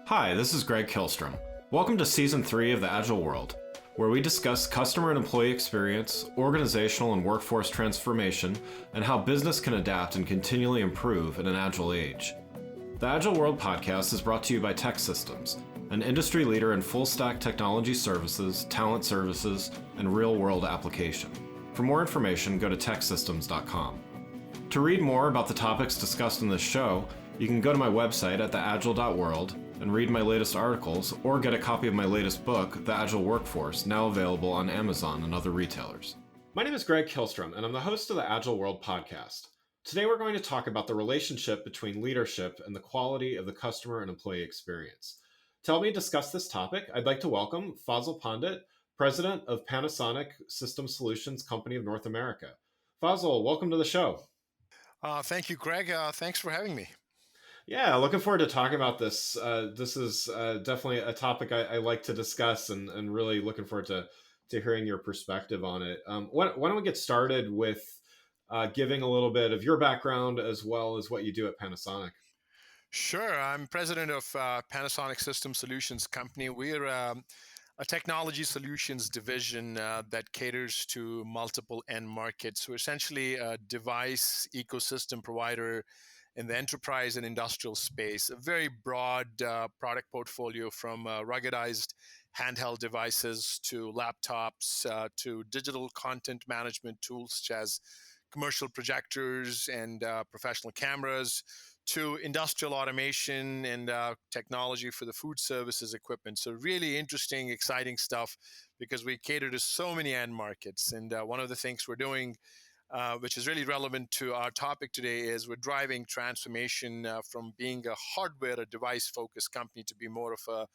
Hi, this is Greg Kilstrom. Welcome to Season 3 of the Agile World, where we discuss customer and employee experience, organizational and workforce transformation, and how business can adapt and continually improve in an agile age. The Agile World podcast is brought to you by TEKsystems, an industry leader in full-stack technology services, talent services, and real-world application. For more information, go to teksystems.com. To read more about the topics discussed in this show, you can go to my website at theagile.world and read my latest articles, or get a copy of my latest book, The Agile Workforce, now available on Amazon and other retailers. My name is Greg Kilstrom, and I'm the host of the Agile World podcast. Today we're going to talk about the relationship between leadership and the quality of the customer and employee experience. To help me discuss this topic, I'd like to welcome Faisal Pandit, President of Panasonic System Solutions Company of North America. Faisal, welcome to the show. Thank you, Greg. Thanks for having me. Yeah, looking forward to talking about this. This is definitely a topic I like to discuss, and really looking forward to hearing your perspective on it. Why don't we get started with giving a little bit of your background as well as what you do at Panasonic? Sure. I'm president of Panasonic System Solutions Company. We're a technology solutions division that caters to multiple end markets. We're essentially a device ecosystem provider in the enterprise and industrial space, a very broad product portfolio from ruggedized handheld devices to laptops to digital content management tools such as commercial projectors and professional cameras to industrial automation and technology for the food services equipment. So really interesting, exciting stuff because we cater to so many end markets. And one of the things we're doing which is really relevant to our topic today, is we're driving transformation from being a hardware, a device-focused company to be more of a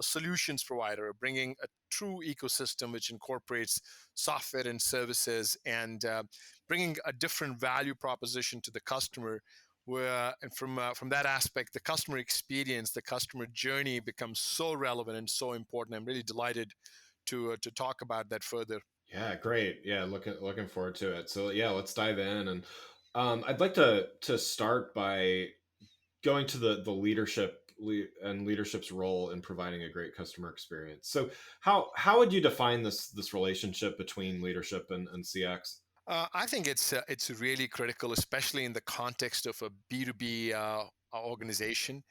solutions provider, bringing a true ecosystem which incorporates software and services and bringing a different value proposition to the customer. And from that aspect, the customer experience, the customer journey becomes so relevant and so important. I'm really delighted to talk about that further. Yeah, great. Yeah, looking forward to it. So yeah, let's dive in, and I'd like to start by going to the and leadership's role in providing a great customer experience. So how would you define this relationship between leadership and CX? I think it's really critical, especially in the context of a B2B organization.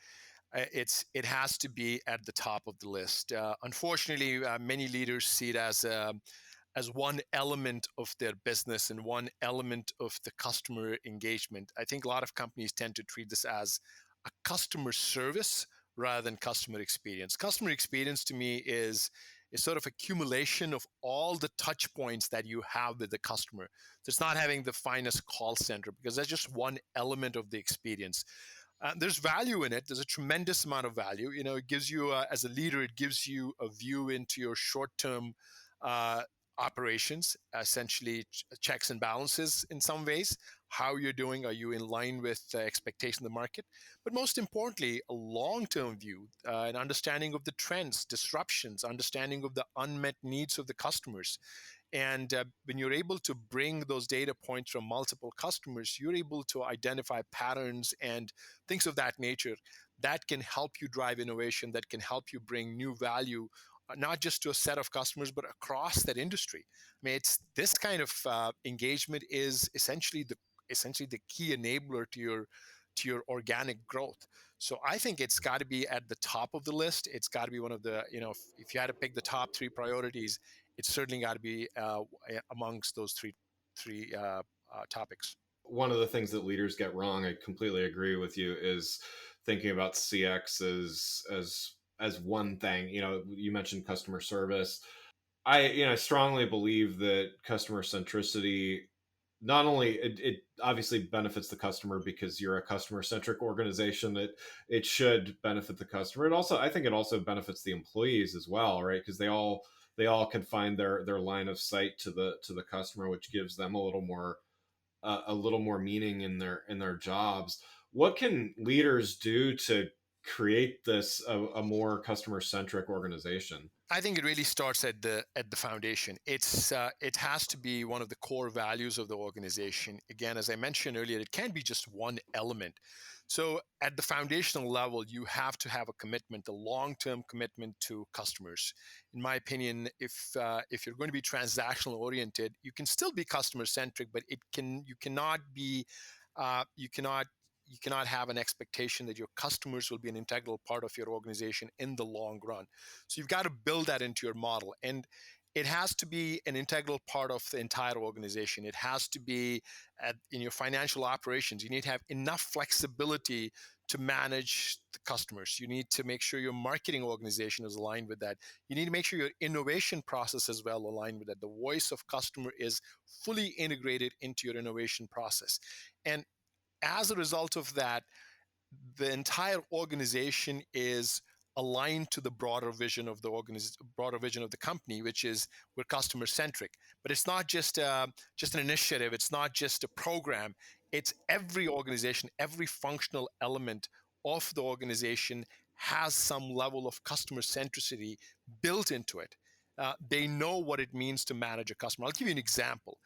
It has to be at the top of the list. Unfortunately, many leaders see it as one element of their business and one element of the customer engagement. I think a lot of companies tend to treat this as a customer service rather than customer experience. Customer experience to me is sort of accumulation of all the touch points that you have with the customer. So it's not having the finest call center because that's just one element of the experience. There's value in it. There's a tremendous amount of value. You know, it gives you, as a leader, it gives you a view into your short-term uh, operations, essentially checks and balances in some ways. How you're doing, are you in line with the expectation of the market? But most importantly, a long-term view, an understanding of the trends, disruptions, understanding of the unmet needs of the customers. And when you're able to bring those data points from multiple customers, you're able to identify patterns and things of that nature that can help you drive innovation, that can help you bring new value, not just to a set of customers, but across that industry. I mean, it's this kind of engagement is essentially the key enabler to your organic growth. So I think it's got to be at the top of the list. It's got to be one of the, if you had to pick the top three priorities, it's certainly got to be amongst those three topics. One of the things that leaders get wrong, I completely agree with you, is thinking about CX as one thing. You know, you mentioned customer service. I strongly believe that customer centricity, not only it obviously benefits the customer because you're a customer centric organization, that it should benefit the customer. I think it also benefits the employees as well, right? Because they all can find their line of sight to the customer, which gives them a little more meaning in their jobs. What can leaders do to create this a more customer centric organization? I think it really starts at the foundation. It has to be one of the core values of the organization. Again, as I mentioned earlier, it can't be just one element. So at the foundational level, you have to have a commitment, a long-term commitment to customers. In my opinion, if you're going to be transactional oriented, you can still be customer centric, but you cannot be you cannot you cannot have an expectation that your customers will be an integral part of your organization in the long run. So you've got to build that into your model, and it has to be an integral part of the entire organization. It has to be in your financial operations. You need to have enough flexibility to manage the customers. You need to make sure your marketing organization is aligned with that. You need to make sure your innovation process is well aligned with that. The voice of customer is fully integrated into your innovation process. And as a result of that, the entire organization is aligned to the broader vision of the broader vision of the company, which is we're customer centric. But it's not just an initiative. It's not just a program. It's every organization, every functional element of the organization has some level of customer centricity built into it. They know what it means to manage a customer. I'll give you an example.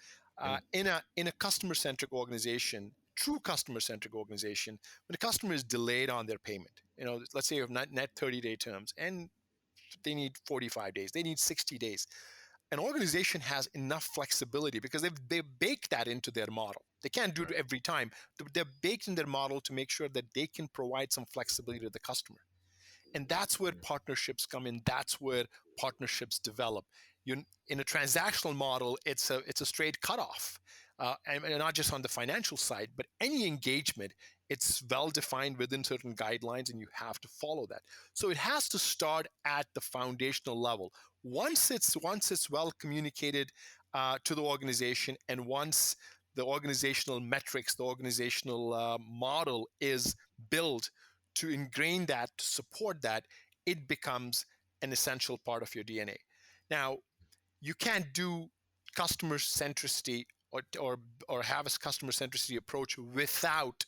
And In a customer centric organization, true customer centric organization, when a customer is delayed on their payment, let's say you have net 30-day terms and they need 45 days, they need 60 days. An organization has enough flexibility because they've baked that into their model. They can't do it right. every time. They're baked in their model to make sure that they can provide some flexibility to the customer. And that's where partnerships come in. That's where partnerships develop. In a transactional model, it's a straight cutoff, and not just on the financial side, but any engagement, it's well defined within certain guidelines, and you have to follow that. So it has to start at the foundational level. Once it's well communicated to the organization, and once the organizational metrics, the organizational model is built to ingrain that, to support that, it becomes an essential part of your DNA. Now, you can't do customer centricity or have a customer centricity approach without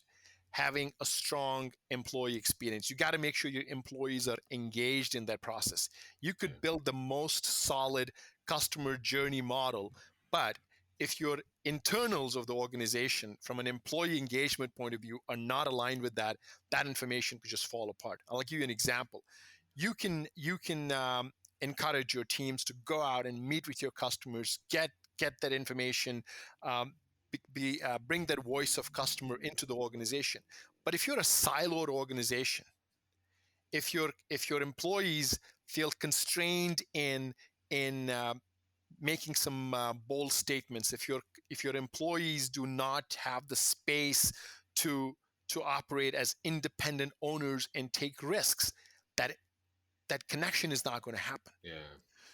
having a strong employee experience. You got to make sure your employees are engaged in that process. You Yeah. could build the most solid customer journey model, but if your internals of the organization from an employee engagement point of view are not aligned with that, that information could just fall apart. I'll give you an example. You can encourage your teams to go out and meet with your customers, get that information, um, bring that voice of customer into the organization. But if you're a siloed organization, if your employees feel constrained in making some bold statements, if your employees do not have the space to to operate as independent owners and take risks, that that connection is not going to happen. Yeah.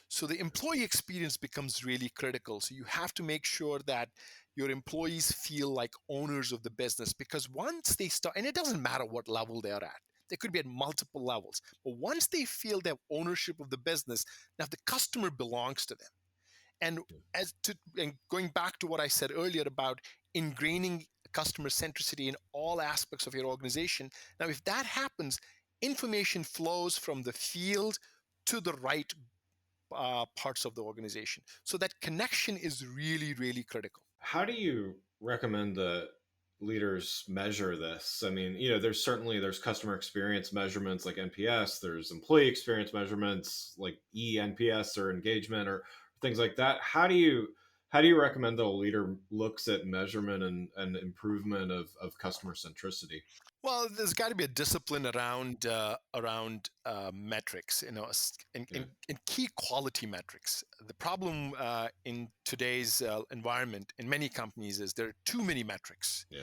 So the employee experience becomes really critical. So you have to make sure that your employees feel like owners of the business, because once they start, and it doesn't matter what level they're at, they could be at multiple levels, but once they feel they have ownership of the business, now the customer belongs to them. And and going back to what I said earlier about ingraining customer centricity in all aspects of your organization, now if that happens, information flows from the field to the right parts of the organization. So that connection is really, really critical. How do you recommend that leaders measure this? I mean, there's customer experience measurements like NPS, there's employee experience measurements like eNPS or engagement or things like that. How do you recommend that a leader looks at measurement and improvement of customer centricity? Well, there's got to be a discipline around metrics, Yeah. in key quality metrics. The problem in today's environment in many companies is there are too many metrics. Yeah.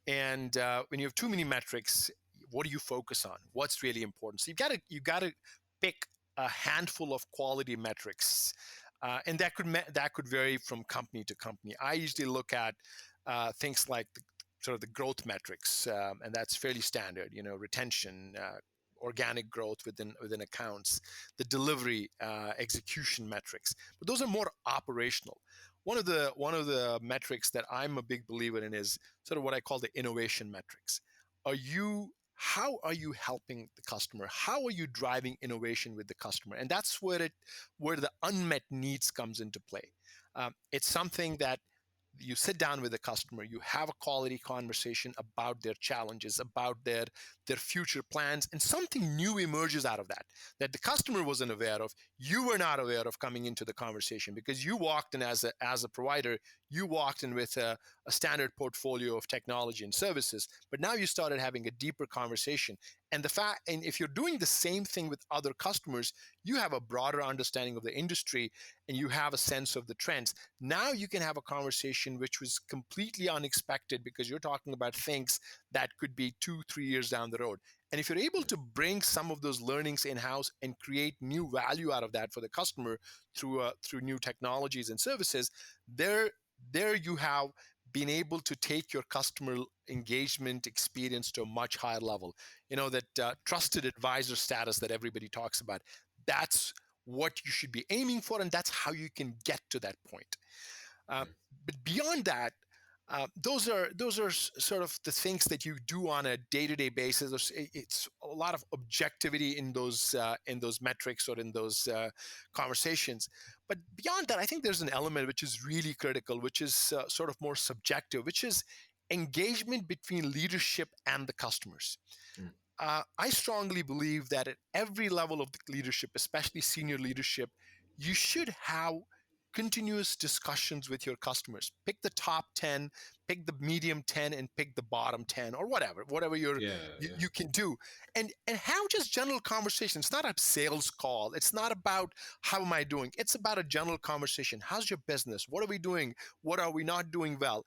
And when you have too many metrics, what do you focus on? What's really important? So you got to pick a handful of quality metrics, and that could vary from company to company. I usually look at things like sort of the growth metrics, and that's fairly standard. Retention. Organic growth within accounts, the delivery execution metrics, but those are more operational. One of the metrics that I'm a big believer in is sort of what I call the innovation metrics. How are you helping the customer? How are you driving innovation with the customer? And that's where the unmet needs comes into play. It's something that you sit down with the customer, you have a quality conversation about their challenges, about their future plans, and something new emerges out of that that the customer wasn't aware of, you were not aware of coming into the conversation, because you walked in as a provider, you walked in with a standard portfolio of technology and services, but now you started having a deeper conversation. And if you're doing the same thing with other customers, you have a broader understanding of the industry and you have a sense of the trends. Now you can have a conversation which was completely unexpected, because you're talking about things that could be 2-3 years down the road. And if you're able to bring some of those learnings in-house and create new value out of that for the customer through new technologies and services, there you have been able to take your customer engagement experience to a much higher level. That trusted advisor status that everybody talks about. That's what you should be aiming for, and that's how you can get to that point. Uh, but beyond that, those are sort of the things that you do on a day-to-day basis. It's a lot of objectivity in those metrics or in those conversations. But beyond that, I think there's an element which is really critical, which is sort of more subjective, which is engagement between leadership and the customers. Mm. I strongly believe that at every level of the leadership, especially senior leadership, you should have continuous discussions with your customers. Pick the top 10, pick the medium 10, and pick the bottom 10, or whatever Yeah, yeah. you can do. And have just general conversation. It's not a sales call. It's not about how am I doing. It's about a general conversation. How's your business? What are we doing? What are we not doing well?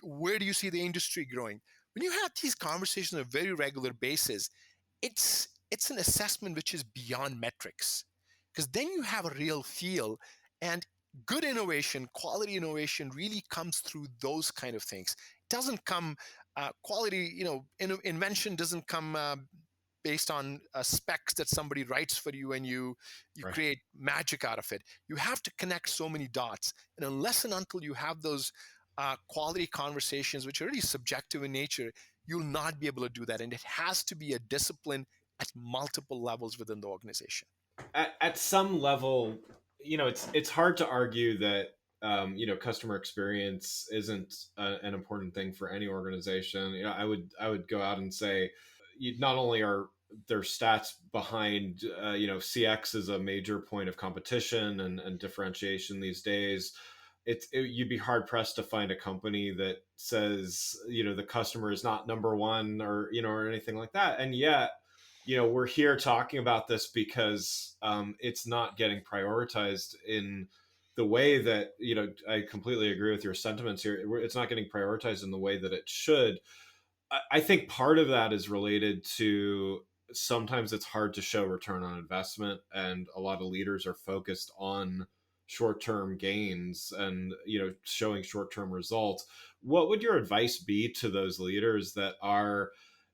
Where do you see the industry growing? When you have these conversations on a very regular basis, it's an assessment which is beyond metrics, because then you have a real feel. And good innovation, quality innovation, really comes through those kind of things. It doesn't come quality, invention doesn't come based on specs that somebody writes for you, and you Right. create magic out of it. You have to connect so many dots, and unless and until you have those quality conversations, which are really subjective in nature, you'll not be able to do that. And it has to be a discipline at multiple levels within the organization. At some level, it's hard to argue that customer experience isn't an important thing for any organization. I would go out and say, not only are there stats behind, CX is a major point of competition and differentiation these days. You'd be hard pressed to find a company that says, the customer is not number one, or anything like that. And yet, we're here talking about this because it's not getting prioritized in the way that, I completely agree with your sentiments here. It's not getting prioritized in the way that it should. I think part of that is related to, sometimes it's hard to show return on investment, and a lot of leaders are focused on short-term gains and, showing short-term results. What would your advice be to those leaders that are,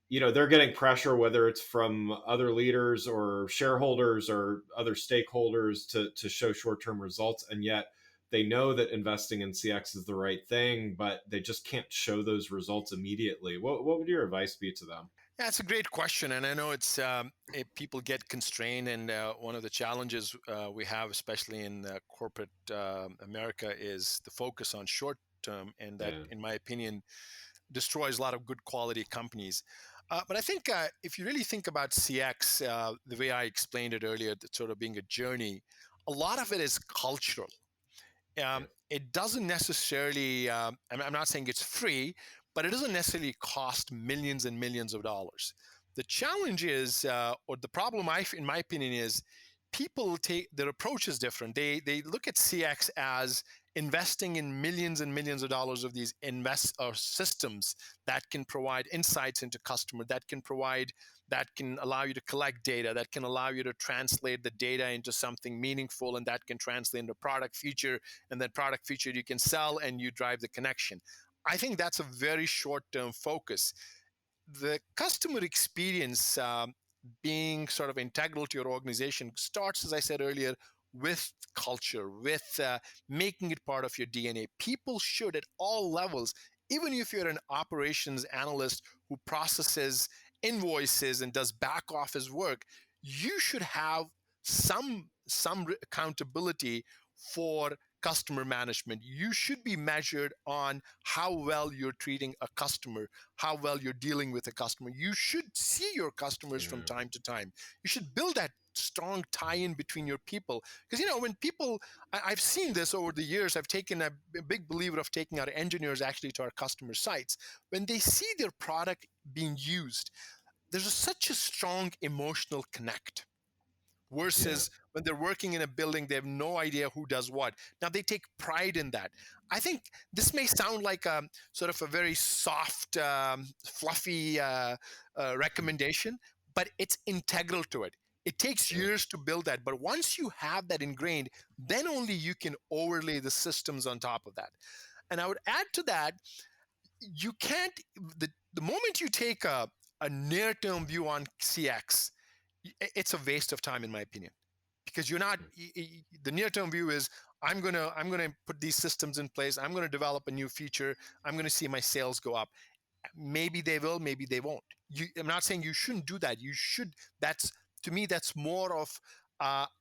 they're getting pressure, whether it's from other leaders or shareholders or other stakeholders, to show short-term results, and yet they know that investing in CX is the right thing, but they just can't show those results immediately? What would your advice be to them? Yeah, it's a great question, and I know people get constrained, and one of the challenges we have, especially in corporate America, is the focus on short term, and that, Yeah, in my opinion, destroys a lot of good quality companies. But I think if you really think about CX, the way I explained it earlier, that sort of being a journey, a lot of it is cultural. yeah, It doesn't necessarily, I'm not saying it's free, but it doesn't necessarily cost millions and millions of dollars. The challenge is, or the problem, in my opinion, is people take their approach is different. They look at CX as investing in millions and millions of dollars of these invest or systems that can provide insights into customer, that can allow you to collect data, that can allow you to translate the data into something meaningful, and that can translate into product feature, and that product feature you can sell, and you drive the connection. I think that's a very short-term focus. The customer experience, being sort of integral to your organization, starts, as I said earlier, with culture, with making it part of your DNA. People should, at all levels, even if you're an operations analyst who processes invoices and does back office work, you should have some accountability for customer management. You should be measured on how well you're treating a customer, how well you're dealing with a customer. You should see your customers from Yeah. time to time. You should build that strong tie-in between your people, because when people, I've seen this over the years. I've taken a big believer of taking our engineers actually to our customer sites. When they see their product being used, there's such a strong emotional connect, Yeah. versus when they're working in a building, they have no idea who does what. Now they take pride in that. I think this may sound like a sort of a very soft, fluffy recommendation, but it's integral to it. It takes Yeah. years to build that, but once you have that ingrained, then only you can overlay the systems on top of that. And I would add to that, you can't, the moment you take a near-term view on CX, it's a waste of time, in my opinion, because you're not, the near-term view is, I'm gonna put these systems in place, I'm gonna develop a new feature, I'm gonna see my sales go up. Maybe they will, maybe they won't. I'm not saying you shouldn't do that. You should. That's, to me, that's more of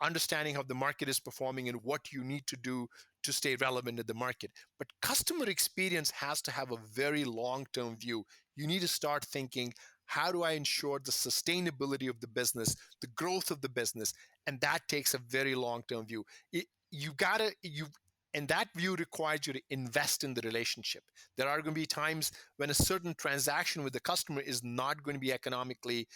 understanding how the market is performing and what you need to do to stay relevant in the market. But customer experience has to have a very long-term view. You need to start thinking, how do I ensure the sustainability of the business, the growth of the business? And that takes a very long-term view. You gotta, and that view requires you to invest in the relationship. There are going to be times when a certain transaction with the customer is not going to be economically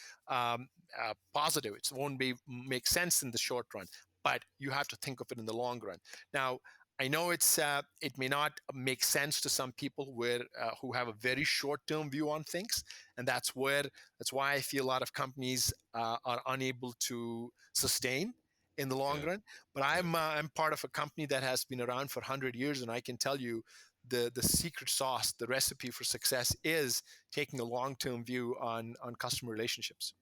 positive. It won't make sense in the short run, but you have to think of it in the long run. Now, I know it may not make sense to some people who have a very short-term view on things, and that's why I feel a lot of companies are unable to sustain in the long Yeah. run. But Yeah. I'm part of a company that has been around for 100 years, and I can tell you the secret sauce, the recipe for success is taking a long-term view on customer relationships.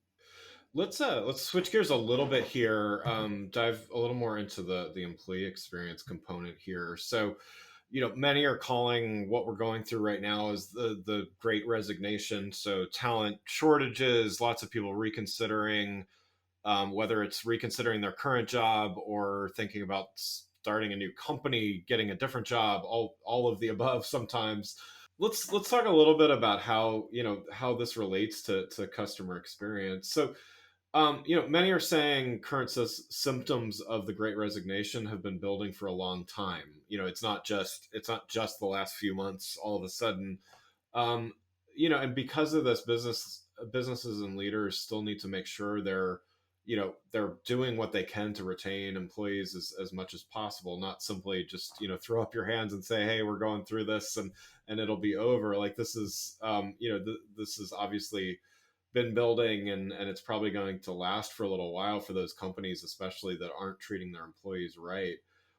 Let's switch gears a little bit here. Dive a little more into the employee experience component here. So, many are calling what we're going through right now as the Great Resignation. So, talent shortages, lots of people reconsidering, whether it's reconsidering their current job or thinking about starting a new company, getting a different job, all of the above. Sometimes let's talk a little bit about how how this relates to customer experience. So, many are saying current symptoms of the Great Resignation have been building for a long time. It's not just the last few months. All of a sudden, um, and because of this, businesses and leaders still need to make sure they're doing what they can to retain employees as much as possible, not simply just throw up your hands and say, hey, we're going through this and it'll be over. Like this is this is obviously been building, and it's probably going to last for a little while for those companies, especially that aren't treating their employees right.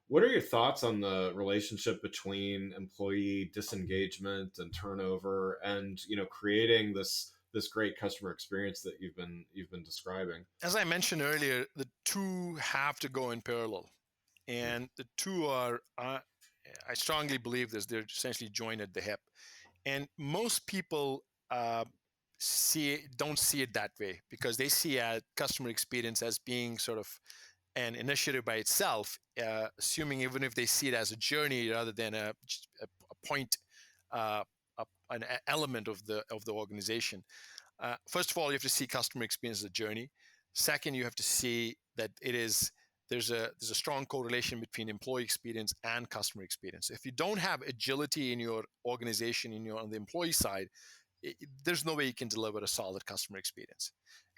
What are your thoughts on the relationship between employee disengagement and turnover and creating this great customer experience that you've been describing? As I mentioned earlier, the two have to go in parallel, Yeah. and the two are. I strongly believe this. They're essentially joined at the hip, and most people don't see it that way, because they see a customer experience as being sort of an initiative by itself, assuming, even if they see it as a journey rather than a point, uh, an element of the organization. First of all, you have to see customer experience as a journey. Second, you have to see that there's a strong correlation between employee experience and customer experience. If you don't have agility in your organization, on the employee side, there's no way you can deliver a solid customer experience.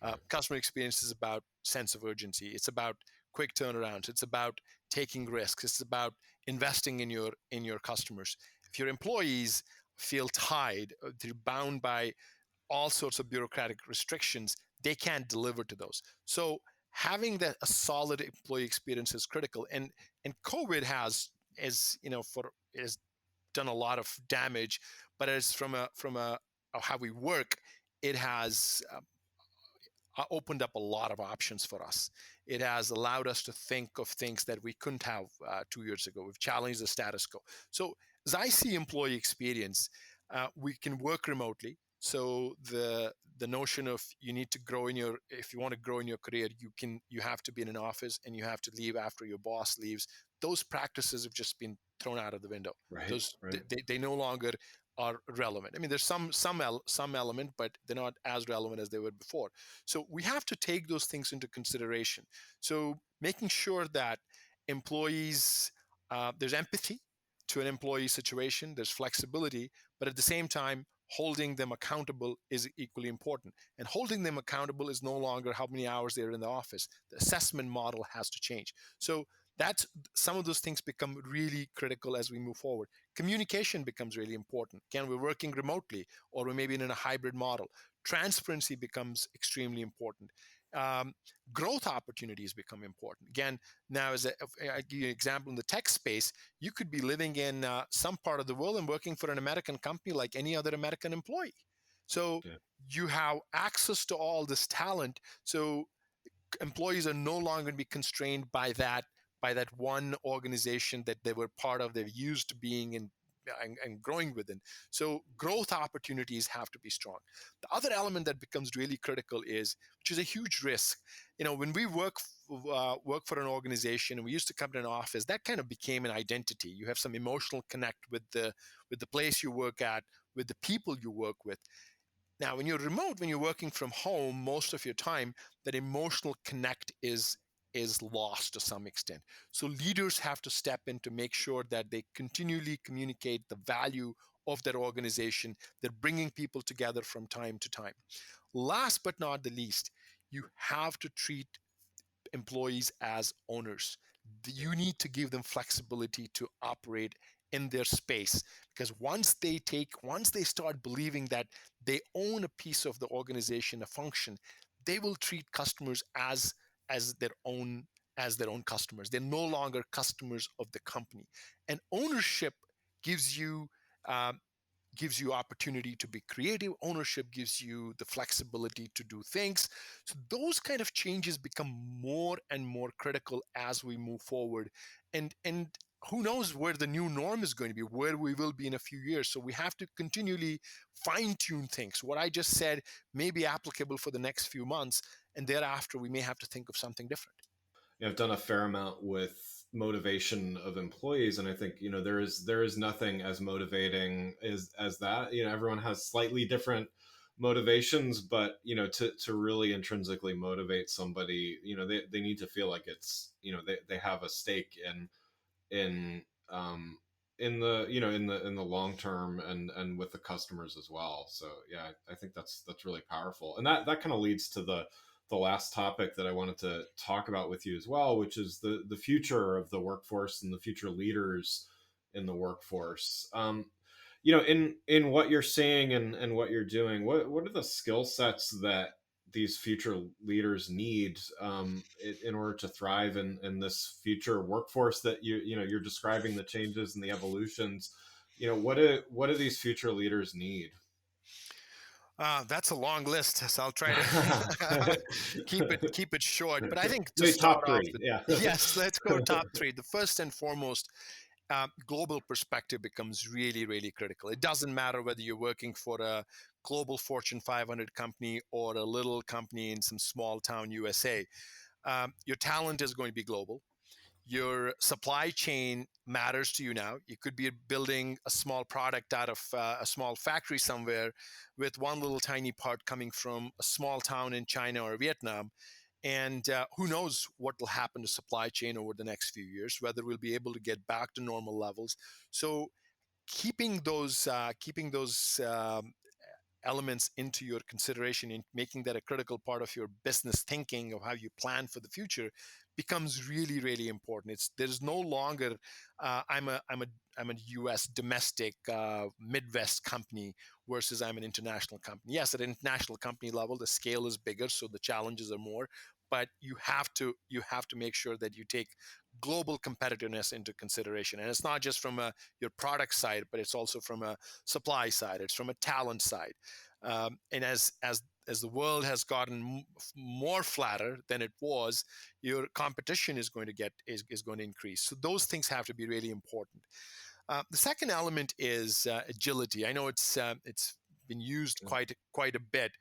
Right. Customer experience is about sense of urgency. It's about quick turnarounds. It's about taking risks. It's about investing in your customers. If your employees feel tied, they're bound by all sorts of bureaucratic restrictions, they can't deliver to those. So having that a solid employee experience is critical. And COVID has done a lot of damage, but as from a how we work, it has opened up a lot of options for us. It has allowed us to think of things that we couldn't have 2 years ago. We've challenged the status quo. So as I see employee experience, we can work remotely. So the notion of you need to grow in your if you want to grow in your career, you have to be in an office and you have to leave after your boss leaves. Those practices have just been thrown out of the window. Right, Those right. they no longer are relevant. I mean, there's some element, but they're not as relevant as they were before. So we have to take those things into consideration. So making sure that employees there's empathy to an employee situation, there's flexibility, but at the same time, holding them accountable is equally important. And holding them accountable is no longer how many hours they're in the office. The assessment model has to change. So that's some of those things become really critical as we move forward. Communication becomes really important. Again, we're working remotely or we may be in a hybrid model. Transparency becomes extremely important. Um, Growth opportunities become important. Again, now as I give you an example in the tech space, you could be living in some part of the world and working for an American company like any other American employee. So Yeah. you have access to all this talent. So employees are no longer going to be constrained by that one organization that they were part of, they're used to being in and growing within. So growth opportunities have to be strong. The other element that becomes really critical is, which is a huge risk. You know, when we work for an organization and we used to come to an office, that kind of became an identity. You have some emotional connect with the place you work at, with the people you work with. Now, when you're remote, when you're working from home, most of your time, that emotional connect is lost to some extent. So leaders have to step in to make sure that they continually communicate the value of their organization. They're bringing people together from time to time. Last but not the least, you have to treat employees as owners. You need to give them flexibility to operate in their space, because once they start believing that they own a piece of the organization, a function, they will treat customers as their own as their own customers. They're no longer customers of the company. And ownership gives you um, gives you opportunity to be creative. Ownership gives you the flexibility to do things. So those kind of changes become more and more critical as we move forward. And who knows where the new norm is going to be, where we will be in a few years. So we have to continually fine tune things. What I just said may be applicable for the next few months, and thereafter we may have to think of something different. I've done a fair amount with motivation of employees, and I think there is nothing as motivating as that. Everyone has slightly different motivations, but to really intrinsically motivate somebody, they need to feel like they have a stake in um in the in the long term, and with the customers as well. So yeah, I think that's really powerful, and that kind of leads to the last topic that I wanted to talk about with you as well, which is the future of the workforce and the future leaders in the workforce. In what you're seeing and what you're doing, what are the skill sets that these future leaders need, in order to thrive in this future workforce that you're describing the changes and the evolutions? What do these future leaders need? That's a long list, so I'll try to keep it short. But I think to The start top off three, with, yeah. yes, let's go top three. The first and foremost, global perspective becomes really, really critical. It doesn't matter whether you're working for a global Fortune 500 company or a little company in some small town USA. Your talent is going to be global. Your supply chain matters to you now. You could be building a small product out of a small factory somewhere with one little tiny part coming from a small town in China or Vietnam. And who knows what will happen to supply chain over the next few years, whether we'll be able to get back to normal levels. So keeping those elements into your consideration and making that a critical part of your business thinking of how you plan for the future becomes really, really important. There's no longer I'm a U.S. domestic Midwest company versus I'm an international company. Yes, at an international company level, the scale is bigger, so the challenges are more. But you have to make sure that you take global competitiveness into consideration, and it's not just from your product side, but it's also from a supply side. It's from a talent side, and as the world has gotten more flatter than it was, your competition is going to increase. So those things have to be really important. The second element is agility. I know it's been used quite a bit.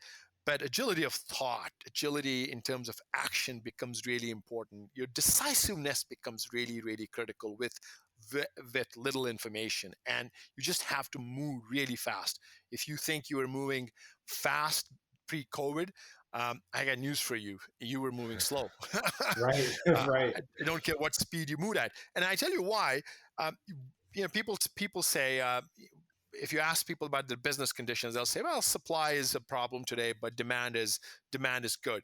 But agility of thought, agility in terms of action becomes really important. Your decisiveness becomes really, really critical with little information. And you just have to move really fast. If you think you were moving fast pre-COVID, I got news for you. You were moving slow. Right, right. I don't care what speed you move at. And I tell you why. Um, people say, if you ask people about their business conditions, they'll say, "Well, supply is a problem today, but demand is good."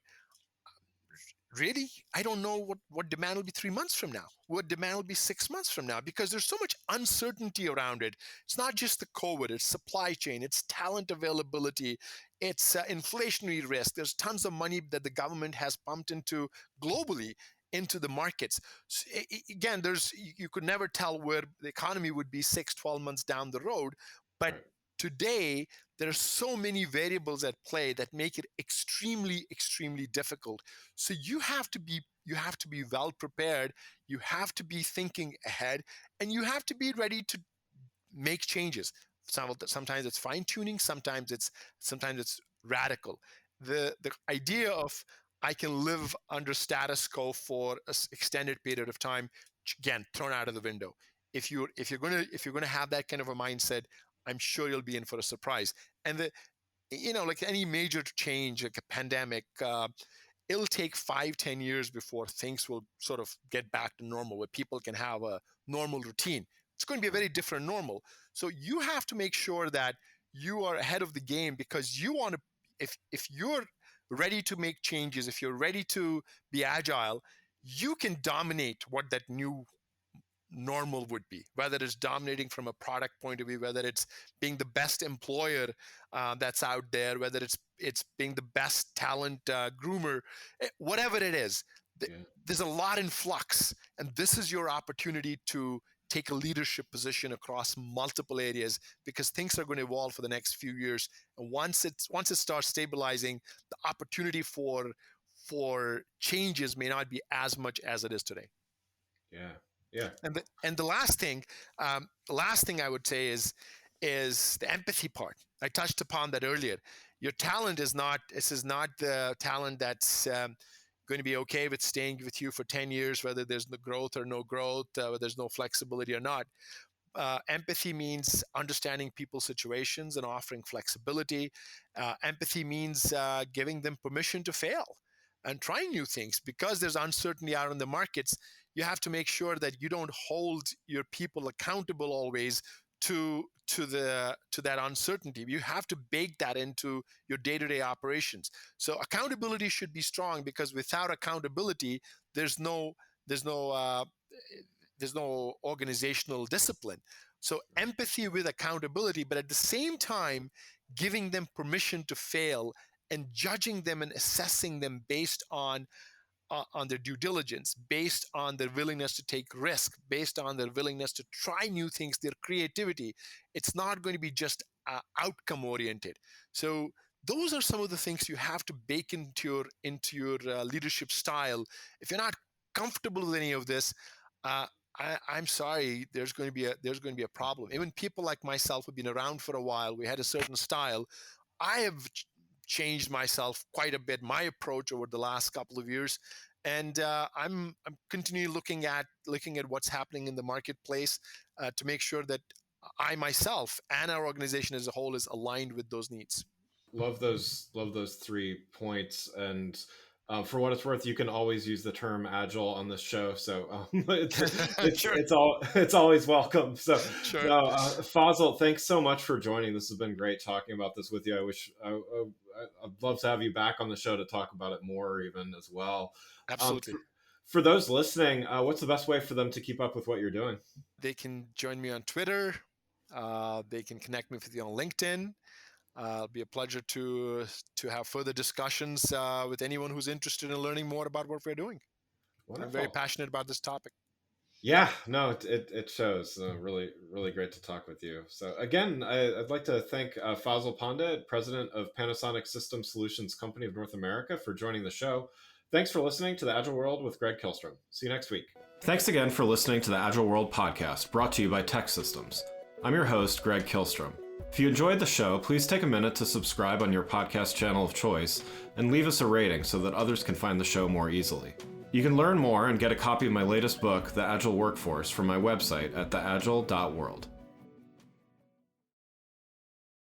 Really? I don't know what demand will be 3 months from now, what demand will be 6 months from now, because there's so much uncertainty around it. It's not just the COVID, it's supply chain, it's talent availability, it's inflationary risk. There's tons of money that the government has pumped into globally into the markets. So, again, you could never tell where the economy would be 6, 12 months down the road. But Right. today, there are so many variables at play that make it extremely, extremely difficult. So you have to be well prepared. You have to be thinking ahead, and you have to be ready to make changes. Sometimes it's fine tuning. Sometimes it's radical. The idea of I can live under status quo for an extended period of time, again, thrown out of the window. If you're gonna have that kind of a mindset, I'm sure you'll be in for a surprise. And like any major change, like a pandemic, it'll take 5-10 years before things will sort of get back to normal, where people can have a normal routine. It's going to be a very different normal. So you have to make sure that you are ahead of the game, because you want to, if you're ready to make changes, if you're ready to be agile, you can dominate what that new normal would be, whether it's dominating from a product point of view, whether it's being the best employer that's out there, whether it's being the best talent groomer, whatever it is. Yeah. There's a lot in flux, and this is your opportunity to take a leadership position across multiple areas, because things are going to evolve for the next few years. And once it starts stabilizing, the opportunity for changes may not be as much as it is today. Yeah. Yeah. And the last thing I would say is the empathy part. I touched upon that earlier. Your talent is not the talent that's going to be okay with staying with you for 10 years, whether there's no growth or no growth, whether there's no flexibility or not. Empathy means understanding people's situations and offering flexibility. Empathy means giving them permission to fail and trying new things, because there's uncertainty out in the markets. You have to make sure that you don't hold your people accountable always to that uncertainty. You have to bake that into your day-to-day operations. So accountability should be strong, because without accountability, there's no organizational discipline. So empathy with accountability, but at the same time, giving them permission to fail and judging them and assessing them based on their due diligence, based on their willingness to take risk, based on their willingness to try new things, their creativity. It's not going to be just outcome oriented. So those are some of the things you have to bake into your leadership style. If you're not comfortable with any of this, I'm sorry, there's going to be a problem. Even people like myself who've been around for a while, we had a certain style. I have changed myself quite a bit, my approach over the last couple of years, and I'm continually looking at what's happening in the marketplace to make sure that I myself and our organization as a whole is aligned with those needs. Love those 3 points. And for what it's worth, you can always use the term agile on this show, so Sure. it's always welcome. So, Sure. Faisal, thanks so much for joining. This has been great talking about this with you. I'd love to have you back on the show to talk about it more, even as well. Absolutely. For those listening, what's the best way for them to keep up with what you're doing? They can join me on Twitter. They can connect me with you on LinkedIn. It'll be a pleasure to have further discussions with anyone who's interested in learning more about what we're doing. Wonderful. I'm very passionate about this topic. Yeah, no, it shows. Really, really great to talk with you. So again, I'd like to thank Faisal Pandit, president of Panasonic System Solutions Company of North America, for joining the show. Thanks for listening to The Agile World with Greg Kihlstrom. See you next week. Thanks again for listening to the Agile World podcast, brought to you by Tech Systems. I'm your host, Greg Kihlstrom. If you enjoyed the show, please take a minute to subscribe on your podcast channel of choice and leave us a rating so that others can find the show more easily. You can learn more and get a copy of my latest book, The Agile Workforce, from my website at theagile.world.